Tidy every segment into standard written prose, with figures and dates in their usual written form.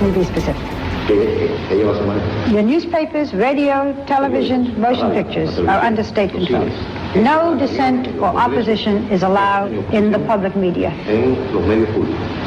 me be specific. Your newspapers, radio, television, motion pictures are under state control. No dissent or opposition is allowed in the public media.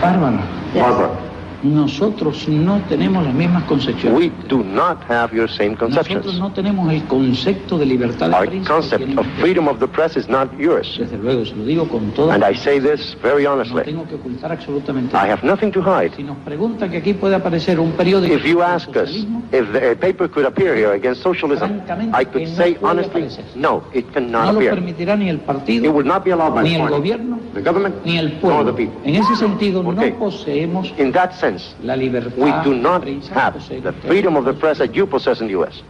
Bárbara. Barbara. Nosotros no tenemos las mismas concepciones. We do not have your same conceptions. Nosotros no tenemos el concepto de libertad de Our prensa. concept of freedom of the press is not yours. Desde luego, se lo digo con toda. And I say this very No honestly. tengo que ocultar absolutamente I nada. have nothing to hide. Si nos pregunta que aquí puede aparecer un periódico If you ask us socialismo, if a paper could appear here against socialism, I could say honestly, no, it no cannot lo appear. permitirá ni el partido, It would not be allowed by ni el the party, gobierno, the government, ni el nor pueblo. the people. En ese sentido, Okay. no poseemos In that sense, la libertad we do de not prensa. have the freedom of the press that you possess in the U.S.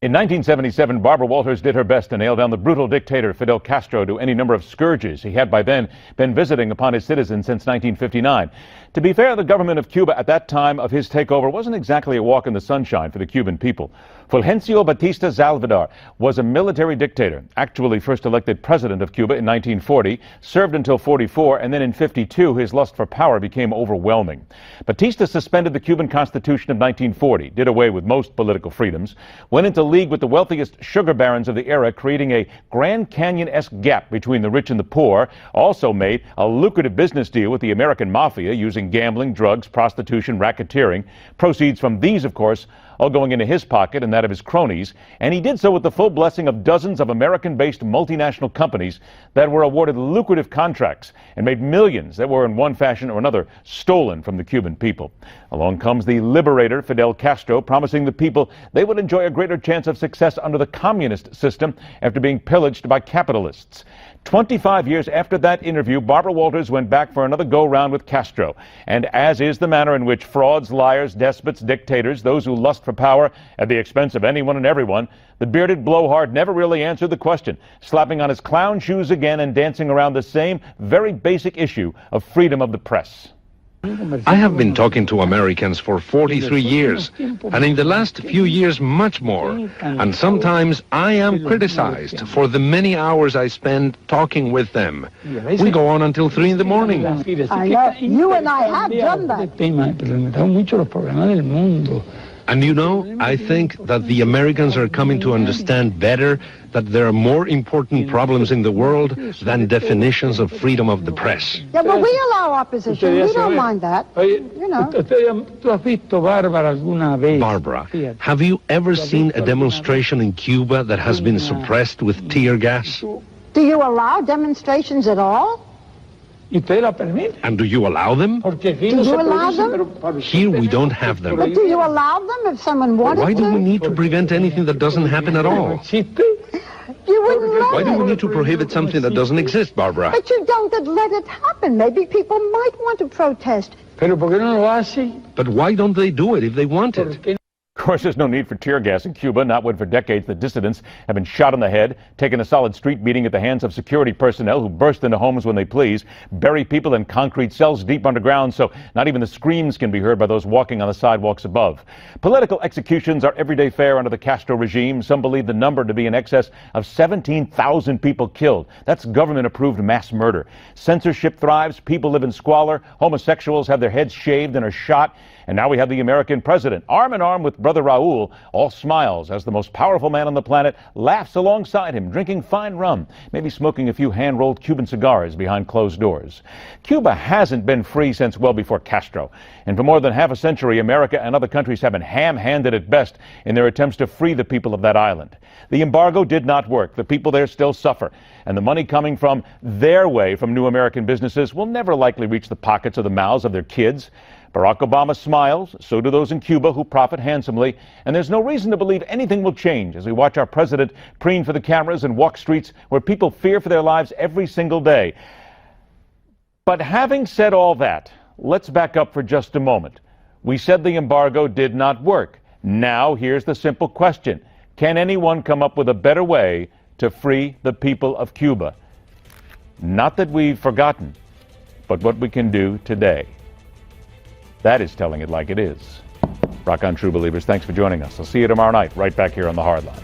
In 1977, Barbara Walters did her best to nail down the brutal dictator Fidel Castro to any number of scourges he had by then been visiting upon his citizens since 1959. To be fair, the government of Cuba at that time of his takeover wasn't exactly a walk in the sunshine for the Cuban people. Fulgencio Batista Salvador was a military dictator, actually first elected president of Cuba in 1940, served until 44, and then in 52 his lust for power became overwhelming. Batista suspended the Cuban Constitution of 1940, did away with most political freedoms, went into league with the wealthiest sugar barons of the era, creating a Grand Canyon-esque gap between the rich and the poor, also made a lucrative business deal with the American mafia using gambling, drugs, prostitution, racketeering. Proceeds from these, of course, all going into his pocket and that of his cronies, and he did so with the full blessing of dozens of American-based multinational companies that were awarded lucrative contracts and made millions that were in one fashion or another stolen from the Cuban people. Along comes the liberator Fidel Castro, promising the people they would enjoy a greater chance of success under the communist system after being pillaged by capitalists. 25 years after that interview, Barbara Walters went back for another go-round with Castro. And as is the manner in which frauds, liars, despots, dictators, those who lust for power at the expense of anyone and everyone, the bearded blowhard never really answered the question, slapping on his clown shoes again and dancing around the same very basic issue of freedom of the press. I have been talking to Americans for 43 years, and in the last few years much more. And sometimes I am criticized for the many hours I spend talking with them. We go on until 3 in the morning. I know. You and I have done that. And you know, I think that the Americans are coming to understand better that there are more important problems in the world than definitions of freedom of the press. Yeah, but we allow opposition. We don't mind that. You know. Barbara, have you ever seen a demonstration in Cuba that has been suppressed with tear gas? Do you allow demonstrations at all? And do you allow them? Do you allow them? Here we don't have them. But do you allow them if someone wanted Why to? do we need to prevent anything that doesn't happen at all? You wouldn't let Why do we it. need to prohibit something that doesn't exist, Barbara? But you don't let it happen. Maybe people might want to protest. But why don't they do it if they want it? Of course, there's no need for tear gas in Cuba, not when for decades the dissidents have been shot in the head, taken a solid street beating at the hands of security personnel who burst into homes when they please, bury people in concrete cells deep underground so not even the screams can be heard by those walking on the sidewalks above. Political executions are everyday fare under the Castro regime. Some believe the number to be in excess of 17,000 people killed. That's government-approved mass murder. Censorship thrives, people live in squalor, homosexuals have their heads shaved and are shot. And now we have the American president, arm in arm with brother Raul, all smiles as the most powerful man on the planet laughs alongside him, drinking fine rum, maybe smoking a few hand-rolled Cuban cigars behind closed doors. Cuba hasn't been free since well before Castro. And for more than half a century, America and other countries have been ham-handed at best in their attempts to free the people of that island. The embargo did not work. The people there still suffer. And the money coming from their way from new American businesses will never likely reach the pockets or the mouths of their kids. Barack Obama smiles, so do those in Cuba who profit handsomely, and there's no reason to believe anything will change as we watch our president preen for the cameras and walk streets where people fear for their lives every single day. But having said all that, let's back up for just a moment. We said the embargo did not work. Now here's the simple question. Can anyone come up with a better way to free the people of Cuba? Not that we've forgotten, but what we can do today. That is telling it like it is. Rock on, true believers. Thanks for joining us. I'll see you tomorrow night, right back here on The Hard Line.